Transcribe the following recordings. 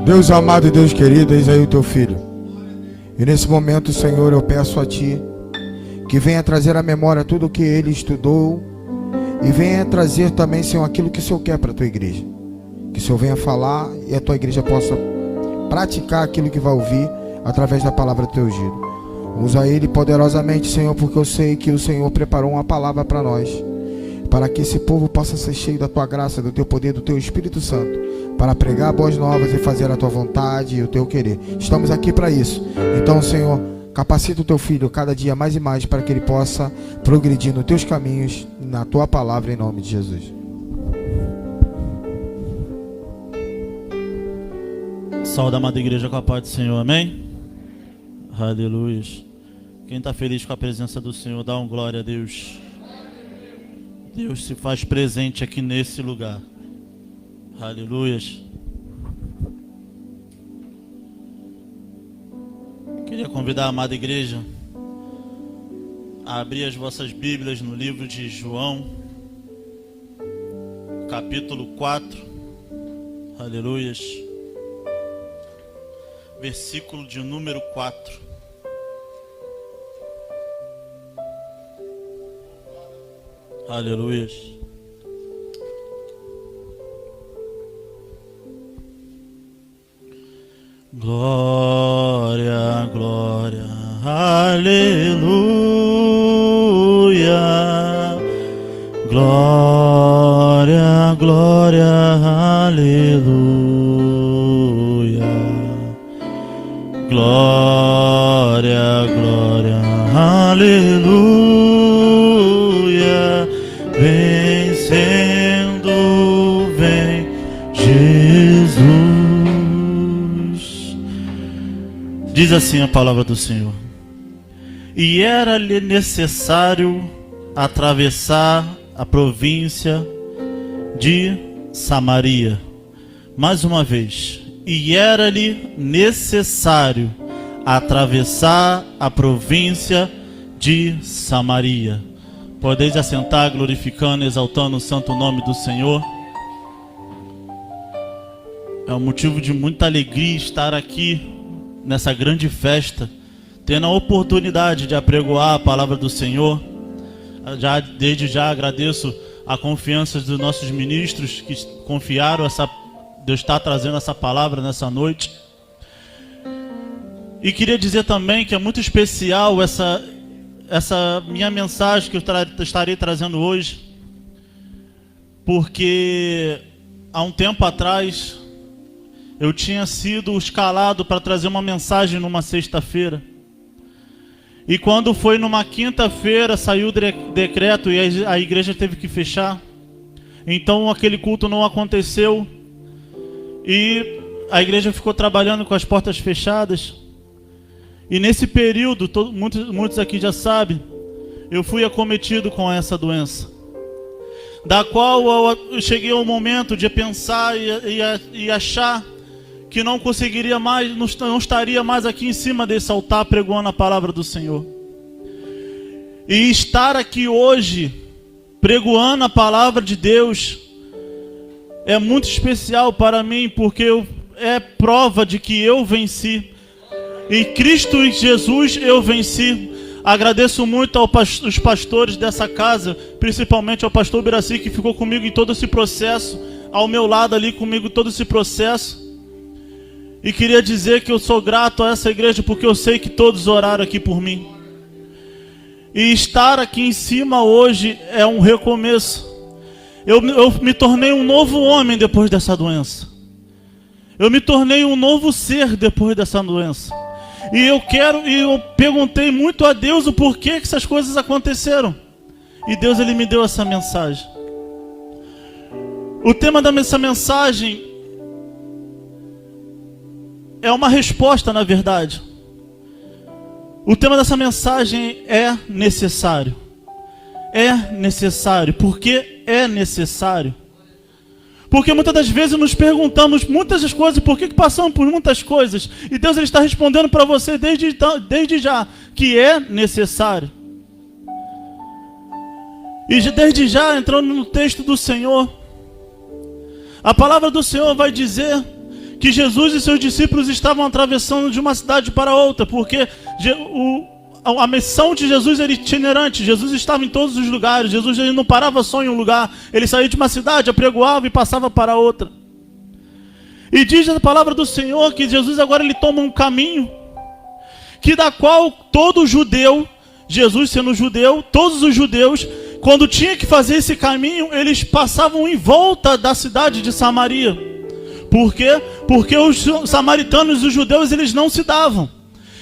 Deus amado e Deus querido, eis aí o teu filho. E nesse momento, Senhor, eu peço a ti que venha trazer à memória tudo o que ele estudou e venha trazer também, Senhor, aquilo que o Senhor quer para a tua igreja. Que o Senhor venha falar e a tua igreja possa praticar aquilo que vai ouvir através da palavra do teu ungido. Usa ele poderosamente, Senhor, porque eu sei que o Senhor preparou uma palavra para nós, para que esse povo possa ser cheio da tua graça, do teu poder, do teu Espírito Santo, para pregar boas novas e fazer a tua vontade e o teu querer. Estamos aqui para isso. Então, Senhor, capacita o teu filho cada dia mais e mais para que ele possa progredir nos teus caminhos, na tua palavra, em nome de Jesus. Saúde, amada igreja, com a paz do Senhor, amém? Aleluia. Quem está feliz com a presença do Senhor, dá um glória a Deus. Deus se faz presente aqui nesse lugar. Aleluia. Queria convidar a amada igreja a abrir as vossas Bíblias no livro de João, capítulo 4. Aleluia. Versículo de número 4. Aleluia. Glória, glória, aleluia. Glória, glória, aleluia. Glória, glória, aleluia. Vencendo, vem Jesus. Diz assim a palavra do Senhor: e era-lhe necessário atravessar a província de Samaria. Mais uma vez, e era-lhe necessário atravessar a província de Samaria. Podeis assentar, glorificando, exaltando o santo nome do Senhor. É um motivo de muita alegria estar aqui nessa grande festa, tendo a oportunidade de apregoar a palavra do Senhor. Desde já agradeço a confiança dos nossos ministros que confiaram Deus está trazendo essa palavra nessa noite. E queria dizer também que é muito especial essa minha mensagem que eu estarei trazendo hoje, porque há um tempo atrás eu tinha sido escalado para trazer uma mensagem numa sexta-feira, e quando foi numa quinta-feira saiu o decreto e a igreja teve que fechar. Então aquele culto não aconteceu e a igreja ficou trabalhando com as portas fechadas. E nesse período, muitos aqui já sabem, eu fui acometido com essa doença, da qual eu cheguei ao momento de pensar e achar que não conseguiria mais, não estaria mais aqui em cima desse altar pregando a palavra do Senhor. E estar aqui hoje, pregando a palavra de Deus, é muito especial para mim, porque é prova de que eu venci. Em Cristo e Jesus eu venci. Agradeço muito aos pastores dessa casa, principalmente ao pastor Biraci, que ficou comigo em todo esse processo, ao meu lado ali comigo em todo esse processo. E queria dizer que eu sou grato a essa igreja, porque eu sei que todos oraram aqui por mim. E estar aqui em cima hoje é um recomeço. Eu me tornei um novo homem depois dessa doença. Eu me tornei um novo ser depois dessa doença. E eu perguntei muito a Deus o porquê que essas coisas aconteceram. E Deus, Ele me deu essa mensagem. O tema dessa mensagem é uma resposta, na verdade. O tema dessa mensagem é necessário. É necessário. Por que é necessário? Porque muitas das vezes nos perguntamos muitas das coisas, por que passamos por muitas coisas? E Deus, Ele está respondendo para você desde já que é necessário. E desde já, entrando no texto do Senhor, a palavra do Senhor vai dizer que Jesus e seus discípulos estavam atravessando de uma cidade para outra, porque a missão de Jesus era itinerante. Jesus estava em todos os lugares. Jesus ele não parava só em um lugar. Ele saía de uma cidade, apregoava e passava para outra. E diz a palavra do Senhor que Jesus agora ele toma um caminho que da qual todo judeu, Jesus sendo judeu, todos os judeus, quando tinha que fazer esse caminho, eles passavam em volta da cidade de Samaria. Por quê? Porque os samaritanos e os judeus eles não se davam.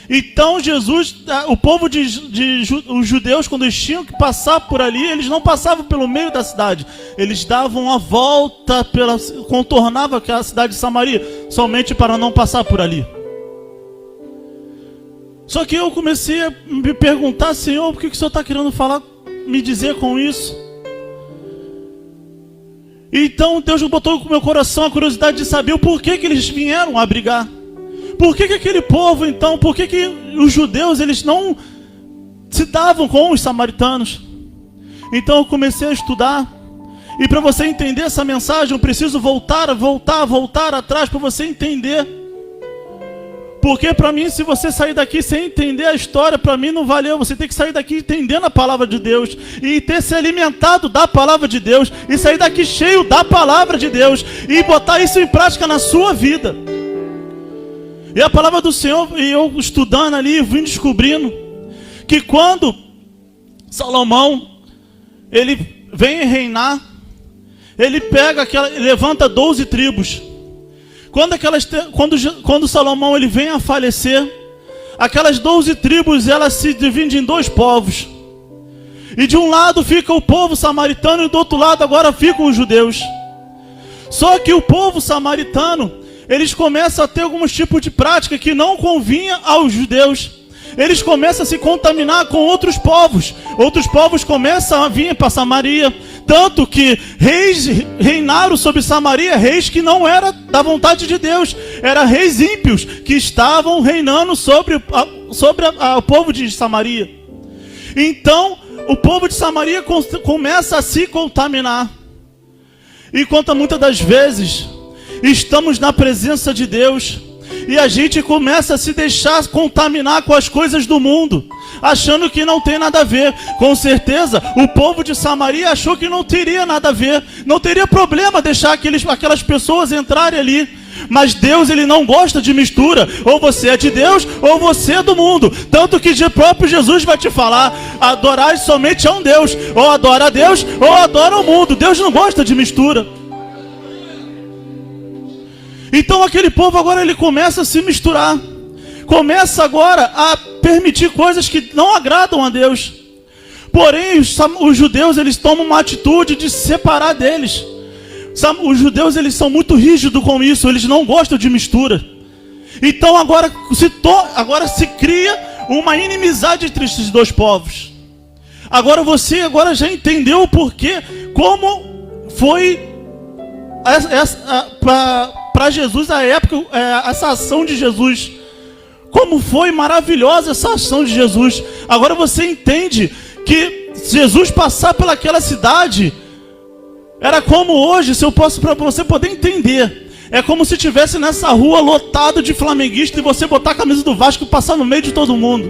Então Jesus, o povo os judeus, quando eles tinham que passar por ali, eles não passavam pelo meio da cidade. Eles davam a volta, contornavam a cidade de Samaria, somente para não passar por ali. Só que eu comecei a me perguntar, Senhor, por que o Senhor está querendo falar, me dizer com isso? Então Deus botou no meu coração a curiosidade de saber o porquê que eles vieram abrigar. Por que aquele povo, então, por que os judeus, eles não se davam com os samaritanos? Então eu comecei a estudar. E para você entender essa mensagem, eu preciso voltar atrás para você entender. Porque para mim, se você sair daqui sem entender a história, para mim não valeu. Você tem que sair daqui entendendo a palavra de Deus. E ter se alimentado da palavra de Deus. E sair daqui cheio da palavra de Deus. E botar isso em prática na sua vida. E a palavra do Senhor, e eu estudando ali, vim descobrindo que quando Salomão, ele vem reinar, ele levanta 12 tribos. Quando Salomão ele vem a falecer, aquelas 12 tribos, elas se dividem em 2 povos. E de um lado fica o povo samaritano e do outro lado agora ficam os judeus. Só que o povo samaritano, eles começam a ter alguns tipos de prática que não convinha aos judeus. Eles começam a se contaminar com outros povos. Outros povos começam a vir para Samaria. Tanto que reis reinaram sobre Samaria, reis que não eram da vontade de Deus. Eram reis ímpios que estavam reinando sobre o povo de Samaria. Então, o povo de Samaria começa a se contaminar. E muitas das vezes estamos na presença de Deus e a gente começa a se deixar contaminar com as coisas do mundo, achando que não tem nada a ver. Com certeza, o povo de Samaria achou que não teria nada a ver, não teria problema deixar aquelas pessoas entrarem ali. Mas Deus, ele não gosta de mistura. Ou você é de Deus, ou você é do mundo. Tanto que o próprio Jesus vai te falar: adorai somente a um Deus. Ou adora a Deus, ou adora o mundo. Deus não gosta de mistura. Então aquele povo agora ele começa a se misturar. Começa agora a permitir coisas que não agradam a Deus. Porém, os judeus, eles tomam uma atitude de se separar deles. Os judeus, eles são muito rígidos com isso. Eles não gostam de mistura. Então agora se cria uma inimizade entre esses 2 povos. Agora você já entendeu o porquê. Como foi para Jesus a época, essa ação de Jesus. Como foi maravilhosa essa ação de Jesus. Agora você entende que Jesus passar pelaquela cidade era como hoje, para você poder entender, é como se tivesse nessa rua lotado de flamenguistas e você botar a camisa do Vasco e passar no meio de todo mundo.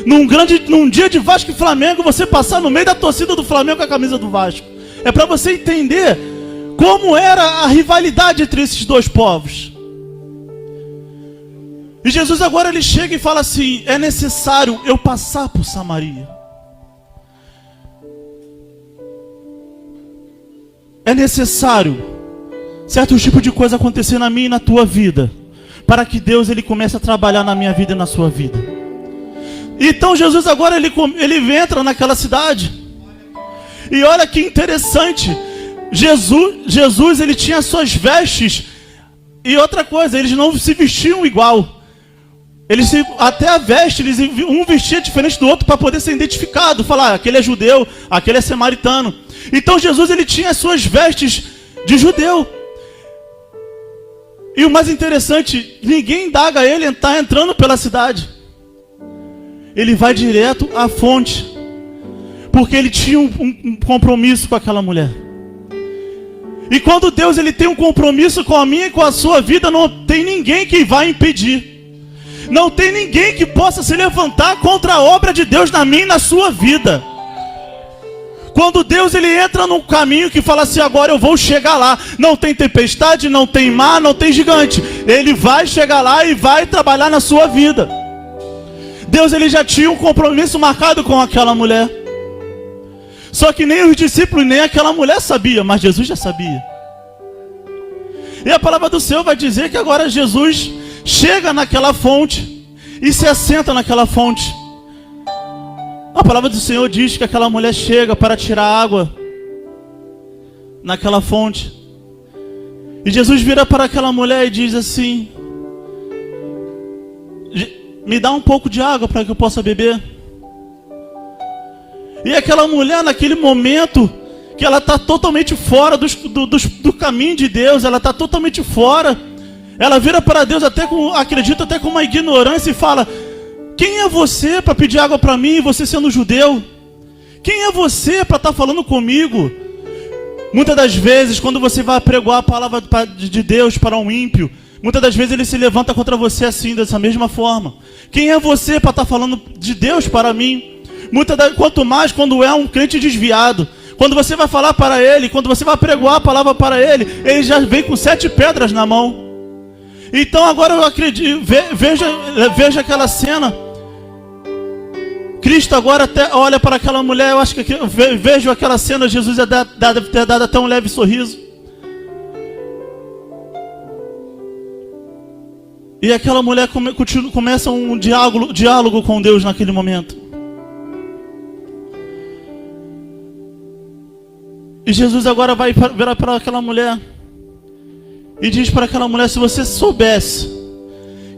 Num dia de Vasco e Flamengo, você passar no meio da torcida do Flamengo com a camisa do Vasco. É para você entender como era a rivalidade entre esses 2 povos. E Jesus agora ele chega e fala assim: é necessário eu passar por Samaria. É necessário certo tipo de coisa acontecer na minha e na tua vida, para que Deus ele comece a trabalhar na minha vida e na sua vida. Então Jesus agora ele entra naquela cidade. E olha que interessante, Jesus ele tinha suas vestes. E outra coisa, eles não se vestiam igual. Até a veste, um vestia diferente do outro para poder ser identificado. Falar, aquele é judeu, aquele é samaritano. Então Jesus ele tinha as suas vestes de judeu. E o mais interessante, ninguém indaga a ele estar entrando pela cidade. Ele vai direto à fonte, porque ele tinha um compromisso com aquela mulher. E quando Deus ele tem um compromisso com a minha e com a sua vida, não tem ninguém que vai impedir. Não tem ninguém que possa se levantar contra a obra de Deus na minha e na sua vida. Quando Deus ele entra num caminho que fala assim, agora eu vou chegar lá. Não tem tempestade, não tem mar, não tem gigante. Ele vai chegar lá e vai trabalhar na sua vida. Deus ele já tinha um compromisso marcado com aquela mulher. Só que nem os discípulos, nem aquela mulher sabia, mas Jesus já sabia. E a palavra do Senhor vai dizer que agora Jesus chega naquela fonte e se assenta naquela fonte. A palavra do Senhor diz que aquela mulher chega para tirar água naquela fonte. E Jesus vira para aquela mulher e diz assim: me dá um pouco de água para que eu possa beber. E aquela mulher, naquele momento que ela está totalmente fora do caminho de Deus, ela está totalmente fora, ela vira para Deus, acredita até com uma ignorância e fala: quem é você para pedir água para mim, você sendo judeu? Quem é você para estar falando comigo? Muitas das vezes, quando você vai pregoar a palavra de Deus para um ímpio, muitas das vezes ele se levanta contra você assim, dessa mesma forma. Quem é você para estar falando de Deus para mim? Quanto mais quando é um crente desviado. Quando você vai falar para ele, quando você vai pregoar a palavra para ele, ele já vem com 7 pedras na mão. Então agora eu acredito, veja aquela cena. Cristo agora até olha para aquela mulher, eu acho que vejo aquela cena, Jesus deve ter dado até um leve sorriso. E aquela mulher começa um diálogo com Deus naquele momento. E Jesus agora vai virar para aquela mulher e diz para aquela mulher: se você soubesse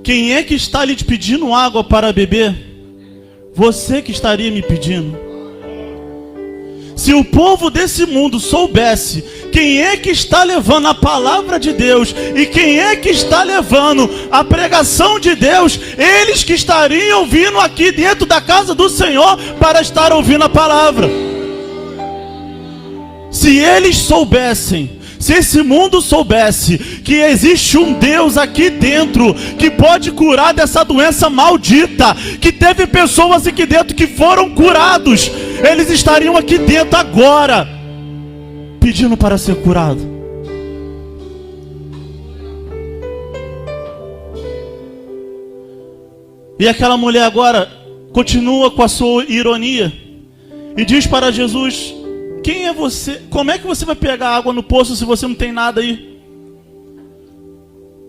quem é que está lhe pedindo água para beber, você que estaria me pedindo. Se o povo desse mundo soubesse quem é que está levando a palavra de Deus e quem é que está levando a pregação de Deus, eles que estariam vindo aqui dentro da casa do Senhor para estar ouvindo a palavra. Se eles soubessem, se esse mundo soubesse que existe um Deus aqui dentro que pode curar dessa doença maldita, que teve pessoas aqui dentro que foram curados, eles estariam aqui dentro agora pedindo para ser curado. E aquela mulher agora continua com a sua ironia e diz para Jesus: quem é você? Como é que você vai pegar água no poço se você não tem nada aí?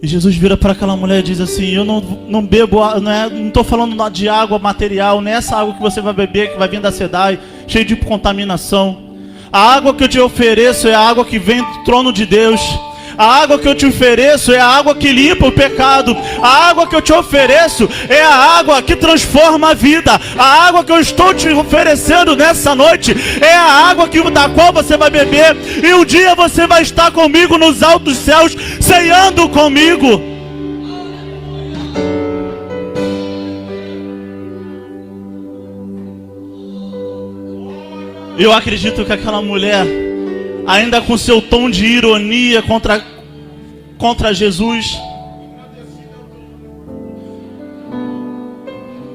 E Jesus vira para aquela mulher e diz assim: eu não bebo, não estou falando de água material, não é essa água que você vai beber, que vai vir da SEDAI, cheia de contaminação. A água que eu te ofereço é a água que vem do trono de Deus. A água que eu te ofereço é a água que limpa o pecado. A água que eu te ofereço é a água que transforma a vida. A água que eu estou te oferecendo nessa noite é a água da qual você vai beber. E um dia você vai estar comigo nos altos céus, ceando comigo. Eu acredito que aquela mulher, ainda com seu tom de ironia contra Jesus,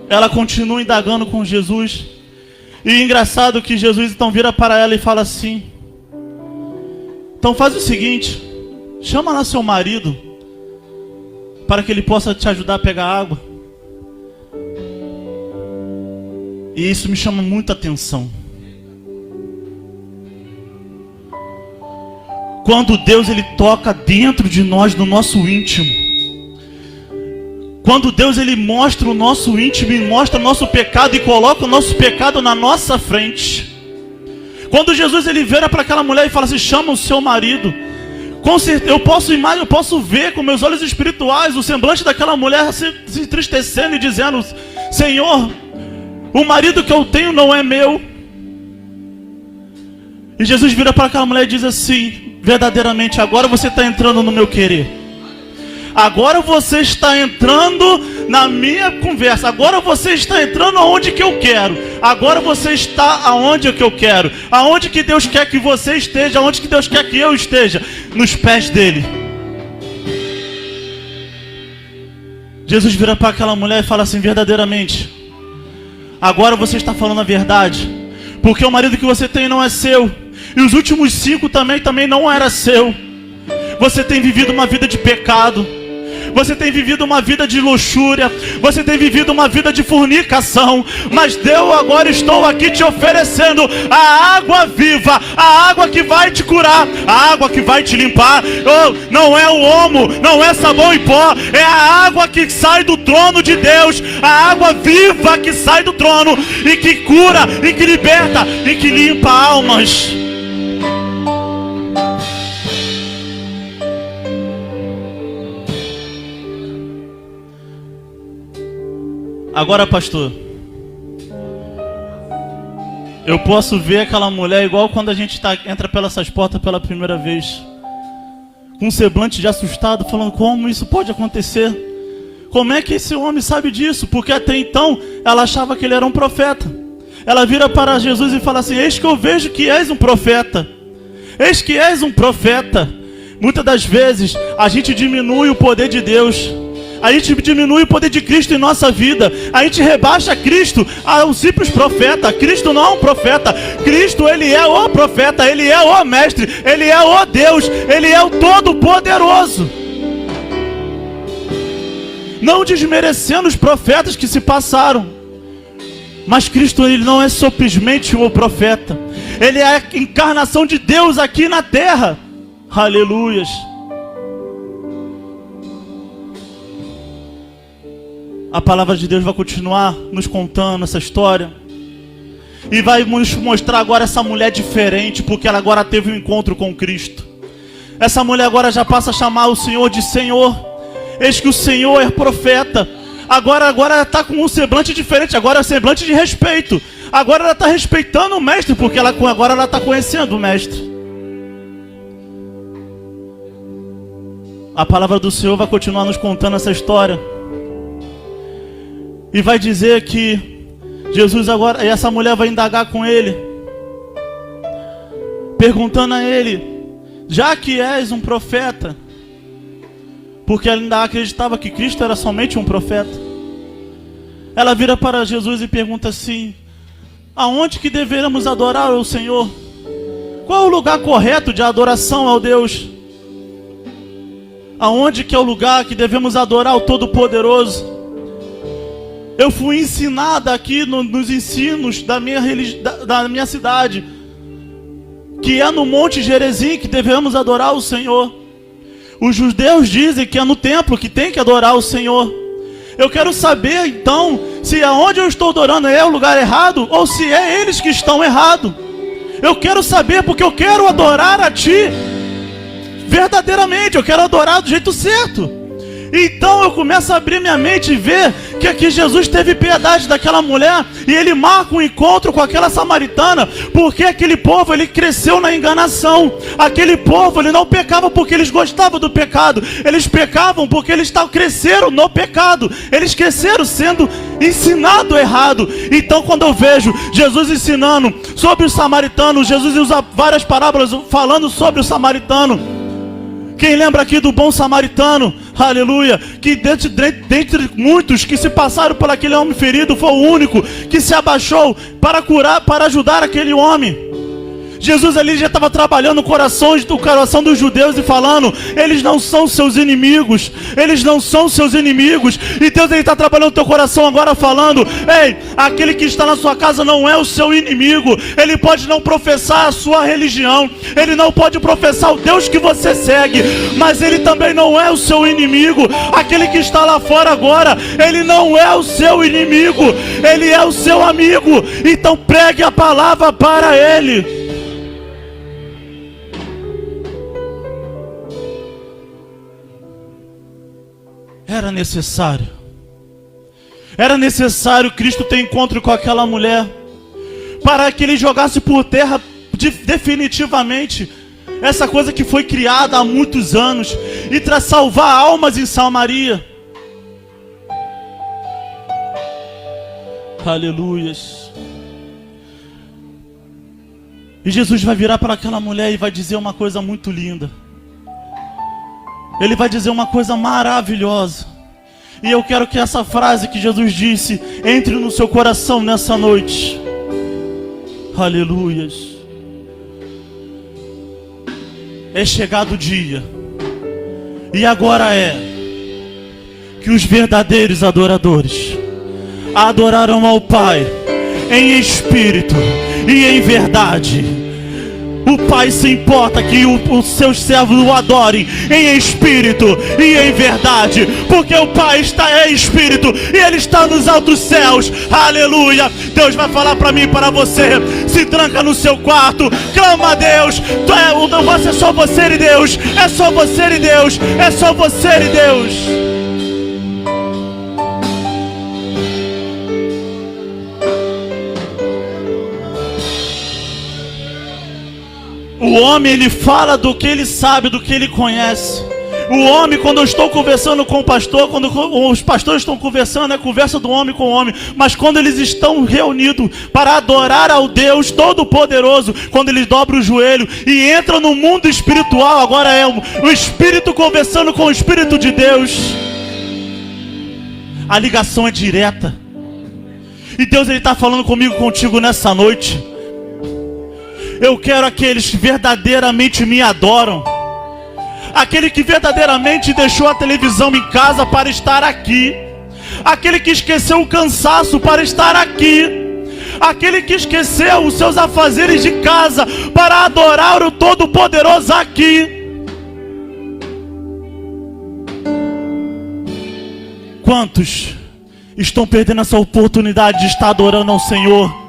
ela continua indagando com Jesus. E engraçado que Jesus então vira para ela e fala assim: então faz o seguinte, chama lá seu marido, para que ele possa te ajudar a pegar água. E isso me chama muita atenção. Quando Deus ele toca dentro de nós, no nosso íntimo. Quando Deus ele mostra o nosso íntimo e mostra o nosso pecado e coloca o nosso pecado na nossa frente. Quando Jesus ele vira para aquela mulher e fala assim: chama o seu marido. Com certeza, eu posso ver com meus olhos espirituais o semblante daquela mulher se entristecendo e dizendo: Senhor, o marido que eu tenho não é meu. E Jesus vira para aquela mulher e diz assim: verdadeiramente agora você está entrando no meu querer. Agora você está entrando na minha conversa. Agora você está entrando aonde que eu quero. Agora você está aonde que eu quero. Aonde que Deus quer que você esteja. Aonde que Deus quer que eu esteja. Nos pés dele. Jesus vira para aquela mulher e fala assim: verdadeiramente, agora você está falando a verdade, porque o marido que você tem não é seu, e os últimos 5 também não era seu. Você tem vivido uma vida de pecado, você tem vivido uma vida de luxúria, você tem vivido uma vida de fornicação, mas eu agora estou aqui te oferecendo a água viva, a água que vai te curar, a água que vai te limpar. Oh, não é o homo, não é sabão em pó, é a água que sai do trono de Deus, a água viva que sai do trono e que cura, e que liberta, e que limpa almas. Agora, pastor, eu posso ver aquela mulher igual quando a gente entra pelas essas portas pela primeira vez, com um semblante de assustado, falando: como isso pode acontecer? Como é que esse homem sabe disso? Porque até então ela achava que ele era um profeta. Ela vira para Jesus e fala assim: eis que eu vejo que és um profeta. Eis que és um profeta. Muitas das vezes a gente diminui o poder de Deus, a gente diminui o poder de Cristo em nossa vida. A gente rebaixa Cristo a um simples profeta. Cristo não é um profeta. Cristo, ele é o profeta. Ele é o mestre. Ele é o Deus. Ele é o Todo-Poderoso. Não desmerecendo os profetas que se passaram, mas Cristo, ele não é simplesmente o profeta. Ele é a encarnação de Deus aqui na terra. Aleluias. A palavra de Deus vai continuar nos contando essa história. E vai nos mostrar agora essa mulher diferente, porque ela agora teve um encontro com Cristo. Essa mulher agora já passa a chamar o Senhor de Senhor. Eis que o Senhor é profeta. Agora ela está com um semblante diferente. Agora é um semblante de respeito. Agora ela está respeitando o mestre, porque agora ela está conhecendo o mestre. A palavra do Senhor vai continuar nos contando essa história. E vai dizer que Jesus agora, e essa mulher vai indagar com ele, perguntando a ele: já que és um profeta, porque ela ainda acreditava que Cristo era somente um profeta. Ela vira para Jesus e pergunta assim: aonde que deveremos adorar o Senhor? Qual é o lugar correto de adoração ao Deus? Aonde que é o lugar que devemos adorar o Todo-Poderoso? Eu fui ensinada aqui nos ensinos da minha cidade, que é no Monte Gerizim que devemos adorar o Senhor. Os judeus dizem que é no templo que tem que adorar o Senhor. Eu quero saber então, se aonde eu estou adorando é o lugar errado, ou se é eles que estão errados. Eu quero saber, porque eu quero adorar a Ti verdadeiramente, eu quero adorar do jeito certo. Então eu começo a abrir minha mente e ver que aqui Jesus teve piedade daquela mulher, e ele marca um encontro com aquela samaritana, porque aquele povo, ele cresceu na enganação. Aquele povo, ele não pecava porque eles gostavam do pecado, eles pecavam porque eles cresceram no pecado, eles cresceram sendo ensinado errado. Então quando eu vejo Jesus ensinando sobre o samaritano, Jesus usa várias parábolas falando sobre o samaritano. Quem lembra aqui do bom samaritano? Aleluia. Que dentre muitos que se passaram por aquele homem ferido, foi o único que se abaixou para curar, para ajudar aquele homem. Jesus ali já estava trabalhando o coração dos judeus e falando: eles não são seus inimigos, eles não são seus inimigos. E Deus está trabalhando o teu coração agora falando: ei, aquele que está na sua casa não é o seu inimigo. Ele pode não professar a sua religião, ele não pode professar o Deus que você segue, mas ele também não é o seu inimigo. Aquele que está lá fora agora, ele não é o seu inimigo, ele é o seu amigo. Então pregue a palavra para ele. Era necessário Cristo ter encontro com aquela mulher, para que ele jogasse por terra definitivamente essa coisa que foi criada há muitos anos, e salvar almas em Samaria. Aleluias. E Jesus vai virar para aquela mulher e vai dizer uma coisa muito linda. Ele vai dizer uma coisa maravilhosa. E eu quero que essa frase que Jesus disse entre no seu coração nessa noite. Aleluias. É chegado o dia. E agora é que os verdadeiros adoradores adorarão ao Pai em espírito e em verdade. O Pai se importa que os seus servos o adorem em espírito e em verdade, porque o Pai é espírito e Ele está nos altos céus. Aleluia. Deus vai falar para mim e para você. Se tranca no seu quarto, clama a Deus. O negócio é só você e Deus. É só você e Deus. É só você e Deus. O homem, ele fala do que ele sabe, do que ele conhece. O homem, quando eu estou conversando com o pastor, quando os pastores estão conversando, é conversa do homem com o homem. Mas quando eles estão reunidos para adorar ao Deus Todo-Poderoso, quando eles dobram o joelho e entram no mundo espiritual, agora é o Espírito conversando com o Espírito de Deus. A ligação é direta. E Deus, Ele está falando comigo, contigo nessa noite. Eu quero aqueles que verdadeiramente me adoram. Aquele que verdadeiramente deixou a televisão em casa para estar aqui. Aquele que esqueceu o cansaço para estar aqui. Aquele que esqueceu os seus afazeres de casa para adorar o Todo-Poderoso aqui. Quantos estão perdendo essa oportunidade de estar adorando ao Senhor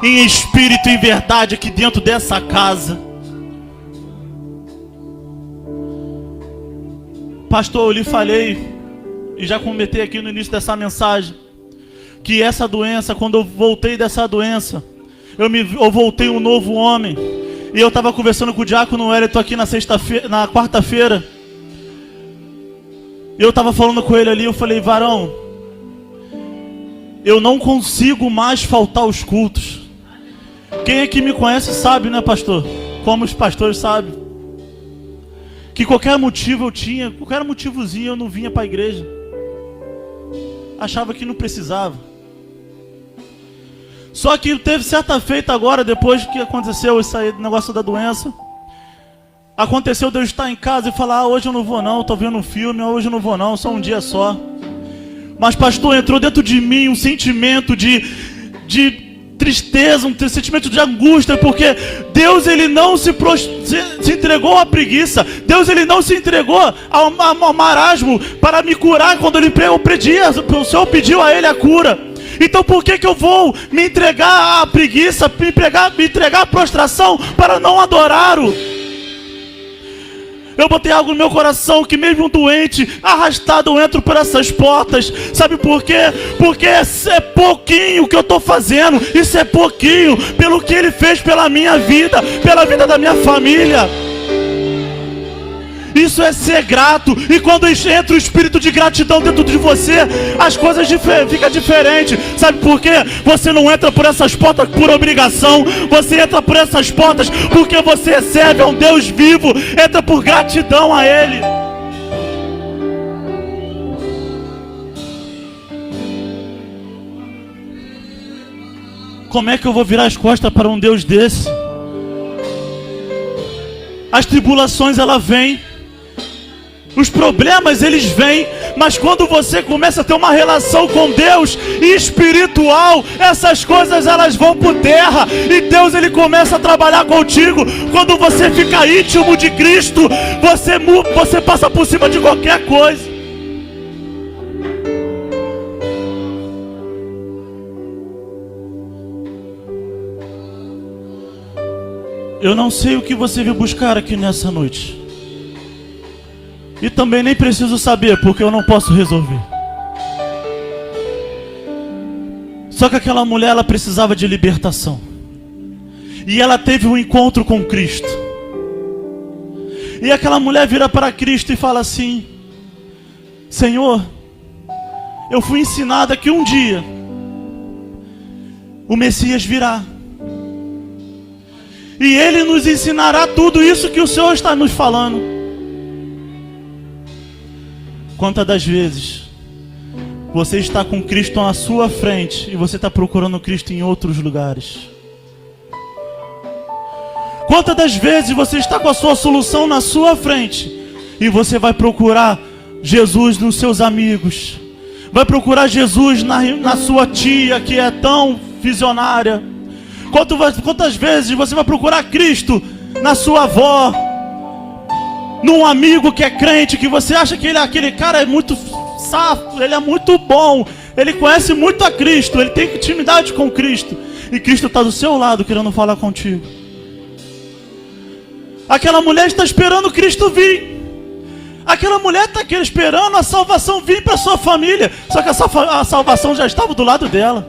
em espírito e verdade aqui dentro dessa casa? Pastor, eu lhe falei e já comentei aqui no início dessa mensagem que essa doença, quando eu voltei dessa doença, eu voltei um novo homem. E eu estava conversando com o diácono Wellington aqui na quarta-feira. Eu estava falando com ele ali, eu falei: varão, eu não consigo mais faltar aos cultos. Quem aqui me conhece sabe, né, pastor? Como os pastores sabem, que qualquer motivo eu tinha, qualquer motivozinho eu não vinha para a igreja. Achava que não precisava. Só que teve certa feita agora, depois que aconteceu esse aí, negócio da doença, aconteceu de eu estar em casa e falar: hoje eu não vou não, estou vendo um filme, hoje eu não vou não, só um dia só. Mas pastor, entrou dentro de mim um sentimento de tristeza, um sentimento de angústia, porque Deus, Ele não se entregou à preguiça. Deus, Ele não se entregou ao marasmo para me curar quando o Senhor pediu a Ele a cura. Então por que eu vou me entregar à preguiça, me entregar à prostração para não adorá-lo? Eu botei algo no meu coração que mesmo doente, arrastado, eu entro por essas portas. Sabe por quê? Porque isso é pouquinho que eu estou fazendo. Isso é pouquinho pelo que Ele fez pela minha vida, pela vida da minha família. Isso é ser grato. E quando entra o espírito de gratidão dentro de você, as coisas ficam diferentes. Sabe por quê? Você não entra por essas portas por obrigação. Você entra por essas portas porque você serve a um Deus vivo. Entra por gratidão a Ele. Como é que eu vou virar as costas para um Deus desse? As tribulações, elas vêm. Os problemas, eles vêm, mas quando você começa a ter uma relação com Deus espiritual, essas coisas, elas vão por terra, e Deus, Ele começa a trabalhar contigo. Quando você fica íntimo de Cristo, você passa por cima de qualquer coisa. Eu não sei o que você veio buscar aqui nessa noite. E também nem preciso saber, porque eu não posso resolver. Só que aquela mulher, ela precisava de libertação. E ela teve um encontro com Cristo. E aquela mulher vira para Cristo e fala assim: Senhor, eu fui ensinada que um dia o Messias virá. E Ele nos ensinará tudo isso que o Senhor está nos falando. Quantas das vezes você está com Cristo à sua frente e você está procurando Cristo em outros lugares? Quantas das vezes você está com a sua solução na sua frente e você vai procurar Jesus nos seus amigos, vai procurar Jesus na sua tia que é tão visionária? Quantas vezes você vai procurar Cristo na sua avó, num amigo que é crente, que você acha que aquele cara é muito safo, ele é muito bom, ele conhece muito a Cristo, ele tem intimidade com Cristo, e Cristo está do seu lado querendo falar contigo. Aquela mulher está esperando Cristo vir. Aquela mulher está esperando a salvação vir para sua família, só que a salvação já estava do lado dela.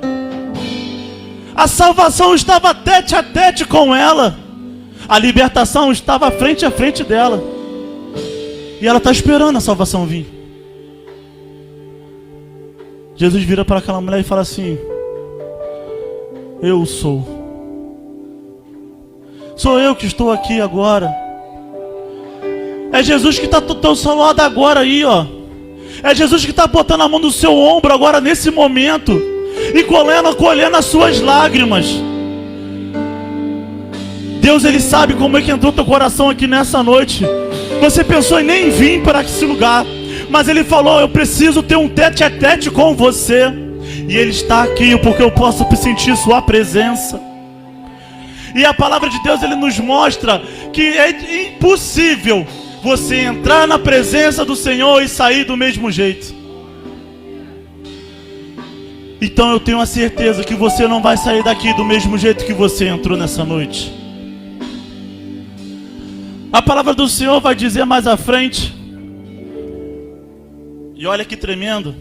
A salvação estava tete a tete com ela. A libertação estava frente a frente dela. E ela está esperando a salvação vir. Jesus vira para aquela mulher e fala assim: eu sou. Sou eu que estou aqui agora. É Jesus que está do seu lado agora aí, ó. É Jesus que está botando a mão no seu ombro agora nesse momento e colhendo as suas lágrimas. Deus, Ele sabe como é que entrou teu coração aqui nessa noite. Você pensou em nem vir para esse lugar, mas Ele falou: eu preciso ter um tete a tete com você. E Ele está aqui porque eu posso sentir sua presença. E a palavra de Deus, Ele nos mostra que é impossível você entrar na presença do Senhor e sair do mesmo jeito. Então eu tenho a certeza que você não vai sair daqui do mesmo jeito que você entrou nessa noite. A palavra do Senhor vai dizer mais à frente, e olha que tremendo,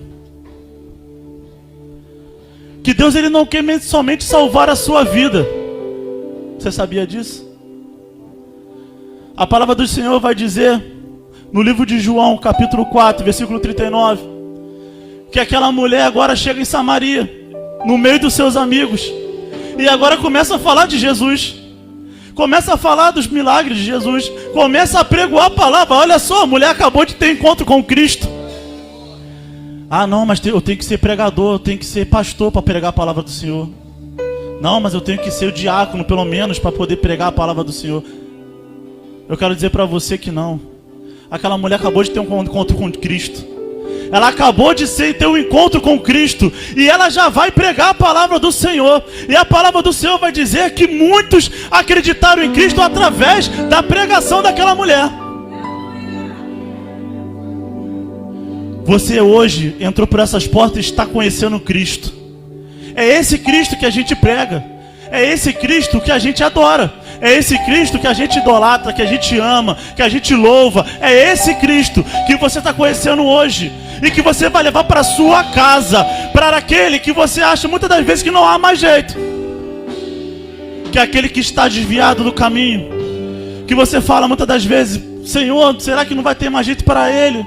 que Deus, Ele não quer somente salvar a sua vida. Você sabia disso? A palavra do Senhor vai dizer no livro de João, capítulo 4, versículo 39, que aquela mulher agora chega em Samaria, no meio dos seus amigos, e agora começa a falar de Jesus, começa a falar dos milagres de Jesus, começa a pregoar a palavra. Olha só, a mulher acabou de ter encontro com Cristo. Ah não, mas eu tenho que ser pregador, eu tenho que ser pastor para pregar a palavra do Senhor. Não, mas eu tenho que ser o diácono pelo menos para poder pregar a palavra do Senhor. Eu quero dizer para você que não. Aquela mulher acabou de ter um encontro com Cristo. Ela acabou de ter um encontro com Cristo. E ela já vai pregar a palavra do Senhor. E a palavra do Senhor vai dizer que muitos acreditaram em Cristo através da pregação daquela mulher. Você hoje entrou por essas portas e está conhecendo Cristo. É esse Cristo que a gente prega. É esse Cristo que a gente adora. É esse Cristo que a gente idolatra, que a gente ama, que a gente louva. É esse Cristo que você está conhecendo hoje e que você vai levar para a sua casa, para aquele que você acha muitas das vezes que não há mais jeito, que é aquele que está desviado do caminho, que você fala muitas das vezes: Senhor, será que não vai ter mais jeito para ele?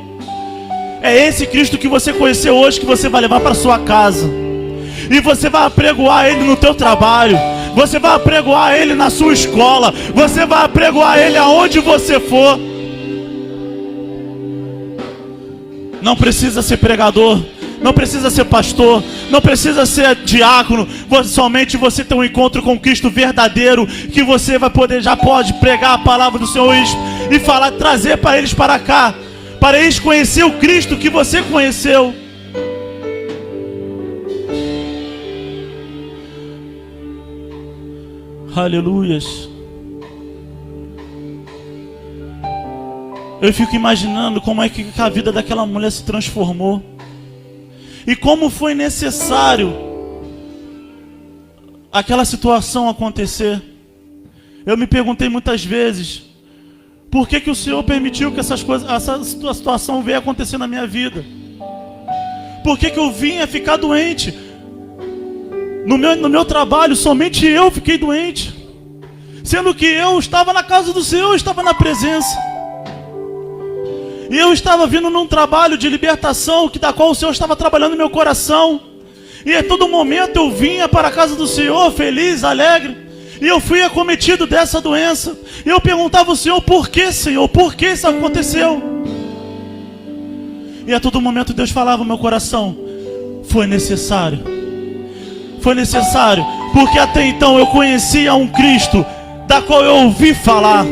É esse Cristo que você conheceu hoje que você vai levar para a sua casa. E você vai apregoar Ele no teu trabalho. Você vai apregoar Ele na sua escola. Você vai apregoar Ele aonde você for. Não precisa ser pregador, não precisa ser pastor, não precisa ser diácono. Somente você tem um encontro com Cristo verdadeiro, que você vai poder, já pode pregar a palavra do Senhor e falar, trazer para eles para cá, para eles conhecer o Cristo que você conheceu. Aleluias. Eu fico imaginando como é que a vida daquela mulher se transformou. E como foi necessário aquela situação acontecer. Eu me perguntei muitas vezes, por que o Senhor permitiu que essa situação veio acontecer na minha vida? Por que eu vinha ficar doente? No meu trabalho, somente eu fiquei doente, sendo que eu estava na casa do Senhor, eu estava na presença. E eu estava vindo num trabalho de libertação, da qual o Senhor estava trabalhando no meu coração. E a todo momento eu vinha para a casa do Senhor feliz, alegre. E eu fui acometido dessa doença. E eu perguntava ao Senhor, por que, Senhor? Por que isso aconteceu? E a todo momento Deus falava no meu coração, foi necessário. Foi necessário, porque até então eu conhecia um Cristo da qual eu ouvi falar.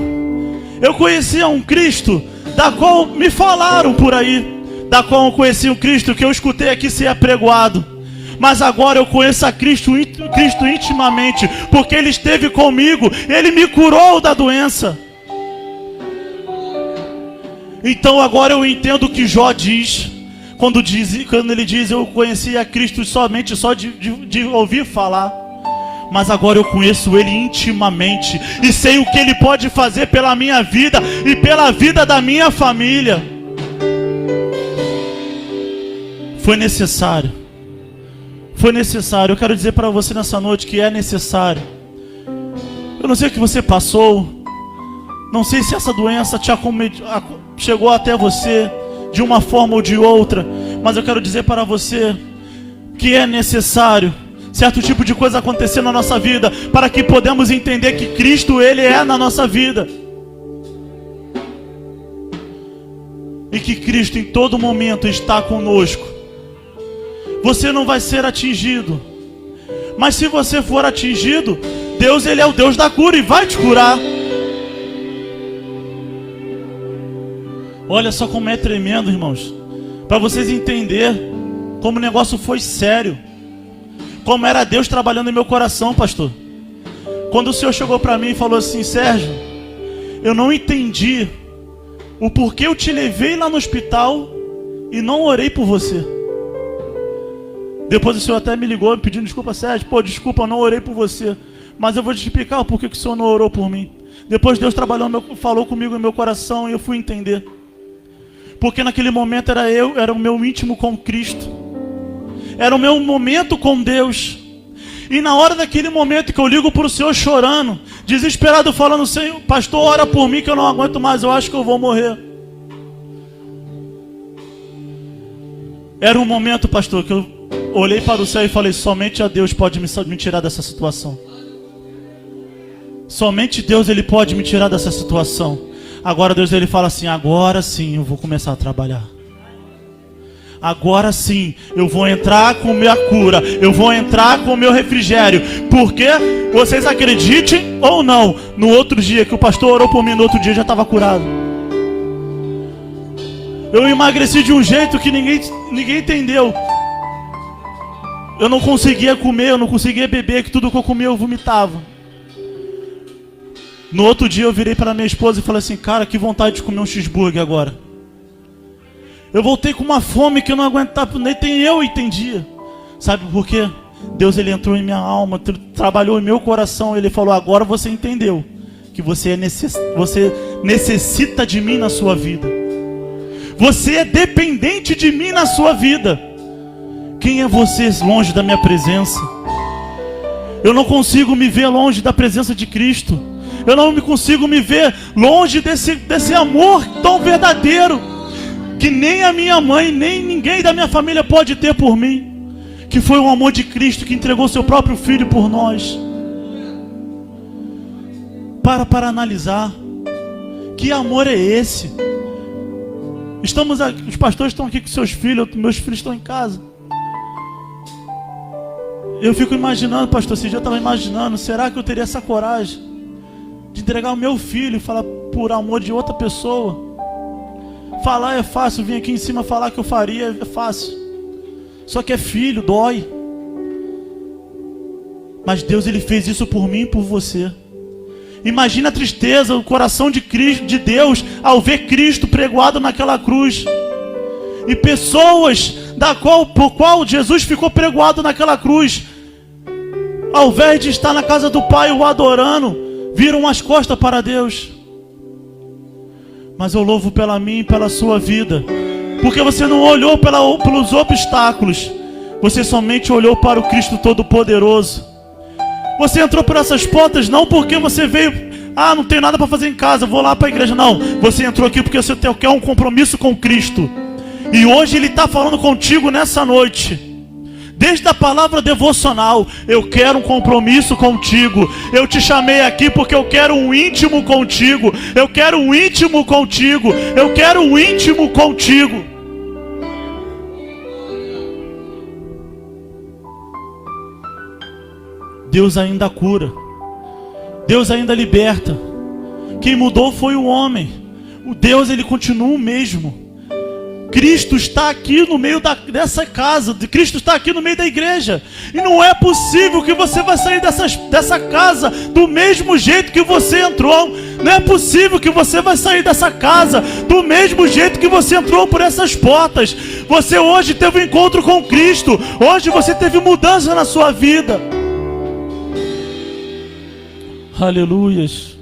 Eu conhecia um Cristo da qual me falaram por aí. Da qual eu conhecia um Cristo que eu escutei aqui ser apregoado. Mas agora eu conheço a Cristo intimamente, porque Ele esteve comigo, Ele me curou da doença. Então agora eu entendo o que Jó diz, quando ele diz, eu conhecia a Cristo somente só de ouvir falar. Mas agora eu conheço Ele intimamente, e sei o que Ele pode fazer pela minha vida, e pela vida da minha família. Foi necessário. Foi necessário. Eu quero dizer para você nessa noite que é necessário. Eu não sei o que você passou. Não sei se essa doença chegou até você de uma forma ou de outra. Mas eu quero dizer para você que é necessário certo tipo de coisa acontecer na nossa vida, para que podemos entender que Cristo, Ele é na nossa vida. E que Cristo em todo momento está conosco. Você não vai ser atingido. Mas se você for atingido, Deus, Ele é o Deus da cura e vai te curar. Olha só como é tremendo, irmãos. Para vocês entenderem como o negócio foi sério. Como era Deus trabalhando em meu coração, pastor. Quando o Senhor chegou para mim e falou assim, Sérgio, eu não entendi o porquê eu te levei lá no hospital e não orei por você. Depois o Senhor até me ligou pedindo desculpa, Sérgio. Pô, desculpa, eu não orei por você. Mas eu vou te explicar o porquê que o Senhor não orou por mim. Depois Deus falou comigo em meu coração e eu fui entender. Porque naquele momento era o meu íntimo com Cristo. Era o meu momento com Deus. E na hora daquele momento que eu ligo para o Senhor chorando, desesperado, falando, Senhor, pastor, ora por mim que eu não aguento mais, eu acho que eu vou morrer. Era um momento, pastor, que eu olhei para o céu e falei, somente a Deus pode me tirar dessa situação. Somente Deus, Ele pode me tirar dessa situação. Agora Deus, Ele fala assim, agora sim eu vou começar a trabalhar. Agora sim, eu vou entrar com minha cura, eu vou entrar com meu refrigério. Porque, vocês acreditem ou não, no outro dia que o pastor orou por mim, no outro dia eu já estava curado. Eu emagreci de um jeito que ninguém entendeu. Eu não conseguia comer, eu não conseguia beber, que tudo que eu comia eu vomitava. No outro dia eu virei para minha esposa e falei assim, cara, que vontade de comer um cheeseburger agora. Eu voltei com uma fome que eu não aguentava, nem eu entendia. Sabe por quê? Deus, Ele entrou em minha alma, trabalhou em meu coração. Ele falou, agora você entendeu que você necessita de mim na sua vida. Você é dependente de mim na sua vida. Quem é você longe da minha presença? Eu não consigo me ver longe da presença de Cristo. Eu não consigo me ver longe desse amor tão verdadeiro, que nem a minha mãe, nem ninguém da minha família pode ter por mim. Que foi o amor de Cristo que entregou seu próprio Filho por nós. Para analisar. Que amor é esse? Os pastores estão aqui com seus filhos, meus filhos estão em casa. Eu fico imaginando, pastor, esse dia eu estava imaginando, será que eu teria essa coragem de entregar o meu filho e falar por amor de outra pessoa? Falar é fácil, vir aqui em cima falar que eu faria é fácil. Só que é filho, dói. Mas Deus, Ele fez isso por mim e por você. Imagina a tristeza, o coração de Cristo, de Deus, ao ver Cristo pregoado naquela cruz. E pessoas por qual Jesus ficou pregoado naquela cruz, ao invés de estar na casa do Pai o adorando, viram as costas para Deus. Mas eu louvo pela mim e pela sua vida, porque você não olhou pelos obstáculos, você somente olhou para o Cristo Todo-Poderoso. Você entrou por essas portas não porque você veio, não tenho nada para fazer em casa, vou lá para a igreja. Não, você entrou aqui porque você quer um compromisso com Cristo. E hoje Ele está falando contigo nessa noite. desde a palavra devocional. Eu quero um compromisso contigo. Eu te chamei aqui porque eu quero um íntimo contigo. Eu quero um íntimo contigo. Eu quero um íntimo contigo. Deus ainda cura. Deus ainda liberta. Quem mudou foi o homem. O Deus, ele continua o mesmo. Cristo está aqui no meio dessa casa. Cristo está aqui no meio da igreja. E não é possível que você vai sair dessa casa do mesmo jeito que você entrou. Não é possível que você vai sair dessa casa do mesmo jeito que você entrou por essas portas. Você hoje teve um encontro com Cristo. Hoje você teve mudança na sua vida. Aleluias.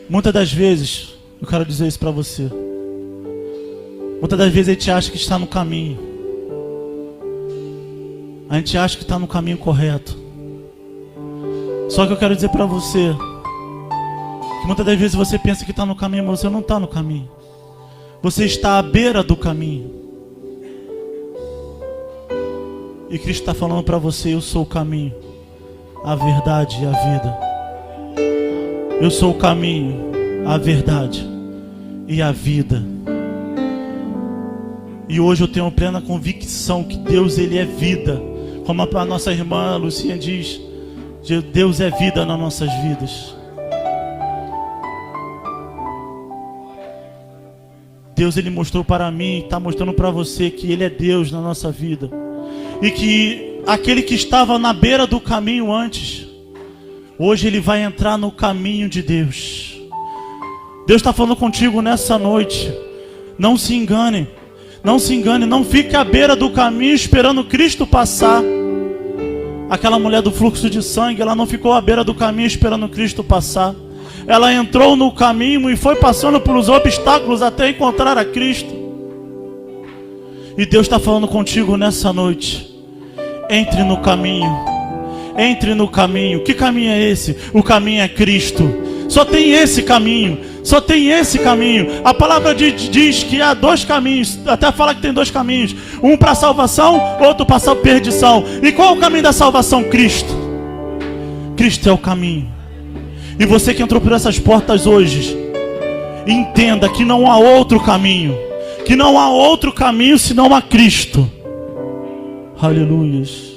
Muitas das vezes, eu quero dizer isso para você. Muitas das vezes a gente acha que está no caminho. A gente acha que está no caminho correto. Só que eu quero dizer para você que muitas das vezes você pensa que está no caminho, mas você não está no caminho. Você está à beira do caminho. E Cristo está falando para você: eu sou o caminho, a verdade e a vida. Eu sou o caminho, a verdade e a vida. E hoje eu tenho plena convicção que Deus, ele é vida. Como a nossa irmã Lucinha diz, Deus é vida nas nossas vidas. Deus, ele mostrou para mim, está mostrando para você que ele é Deus na nossa vida. E que aquele que estava na beira do caminho antes, hoje ele vai entrar no caminho de Deus. Deus está falando contigo nessa noite. Não se engane. Não se engane. Não fique à beira do caminho esperando Cristo passar. Aquela mulher do fluxo de sangue, ela não ficou à beira do caminho esperando Cristo passar. Ela entrou no caminho e foi passando pelos obstáculos até encontrar a Cristo. E Deus está falando contigo nessa noite. Entre no caminho. Entre no caminho. Que caminho é esse? O caminho é Cristo. Só tem esse caminho. Só tem esse caminho. A palavra diz que há dois caminhos. Até fala que tem dois caminhos. Um para a salvação, outro para a perdição. E qual é o caminho da salvação? Cristo. Cristo é o caminho. E você que entrou por essas portas hoje, entenda que não há outro caminho. Que não há outro caminho senão a Cristo. Aleluias.